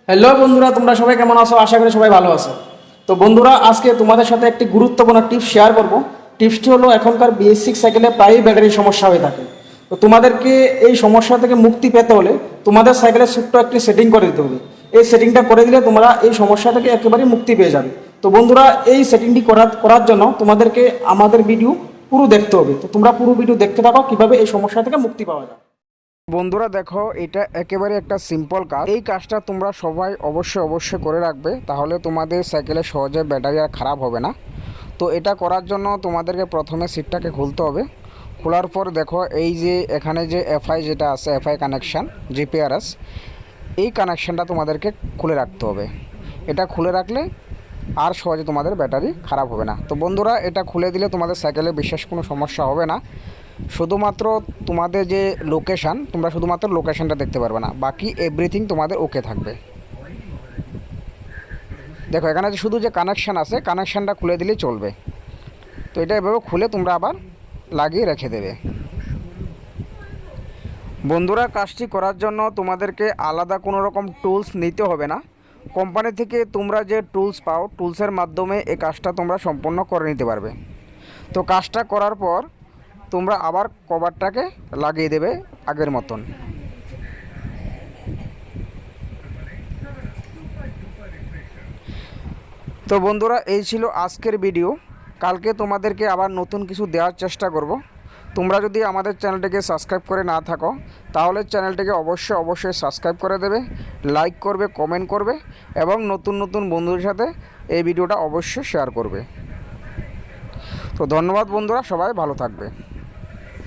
Hello বন্ধুরা, তোমরা সবাই কেমন আছো? আশা করি সবাই ভালো আছো। তো বন্ধুরা, আজকে তোমাদের সাথে একটি গুরুত্বপূর্ণ টিপস শেয়ার করব। টিপসটি হলো, এখনকার BS6 সাইকেলে প্রায়ই ব্যাটারির সমস্যা হয়ে থাকে। তো তোমাদেরকে এই সমস্যা থেকে মুক্তি পেতে হলে তোমাদের সাইকেলে ছোট্ট একটি সেটিং করে দিতে হবে। এই সেটিংটা করে দিলে তোমরা এই সমস্যা থেকে একেবারেই মুক্তি পেয়ে যাবে। তো বন্ধুরা, এই সেটিংটি করার জন্য তোমাদেরকে আমাদের ভিডিও পুরো দেখতে হবে। তো তোমরা পুরো ভিডিও দেখতে থাকো কিভাবে এই সমস্যা থেকে মুক্তি পাওয়া যায়। বন্ধুরা দেখো, এটা একেবারে একটা সিম্পল কাজ। এই কাজটা তোমরা সবাই অবশ্যই করে রাখবে, তাহলে তোমাদের সাইকেলে সহজে ব্যাটারি আর খারাপ হবে না। তো এটা করার জন্য তোমাদেরকে প্রথমে সিটটাকে খুলতে হবে। খোলার পর দেখো, এই যে এখানে যে এফআই যেটা আছে, এফআই কানেকশান, জিপিআরএস, এই কানেকশানটা তোমাদেরকে খুলে রাখতে হবে। এটা খুলে রাখলে আর সহজে তোমাদের ব্যাটারি খারাপ হবে না। তো বন্ধুরা, এটা খুলে দিলে তোমাদের সাইকেলে বিশেষ কোনো সমস্যা হবে না। শুধুমাত্র তোমাদের যে লোকেশান, তোমরা শুধুমাত্র লোকেশানটা দেখতে পারবে না, বাকি এভরিথিং তোমাদের ওকে থাকবে। দেখো, এখানে শুধু যে কানেকশান আছে, কানেকশানটা খুলে দিলেই চলবে। তো এটা এভাবে খুলে তোমরা আবার লাগিয়ে রেখে দেবে। বন্ধুরা, কাজটি করার জন্য তোমাদেরকে আলাদা কোনো রকম টুলস নিতে হবে না। কোম্পানি থেকে তোমরা যে টুলস পাও, টুলসের মাধ্যমে এই কাজটা তোমরা সম্পূর্ণ করে নিতে পারবে। তো কাজটা করার পর তোমরা আবার কভারটাকে লাগিয়ে দেবে আগের মতন। তো বন্ধুরা, এই ছিল আজকের ভিডিও। কালকে তোমাদেরকে আবার নতুন কিছু দেওয়ার চেষ্টা করব। তোমরা যদি আমাদের চ্যানেলটিকে সাবস্ক্রাইব করে না থাকো, তাহলে চ্যানেলটিকে অবশ্যই সাবস্ক্রাইব করে দেবে, লাইক করবে, কমেন্ট করবে এবং নতুন বন্ধুদের সাথে এই ভিডিওটা অবশ্যই শেয়ার করবে। তো ধন্যবাদ বন্ধুরা, সবাই ভালো থাকবে।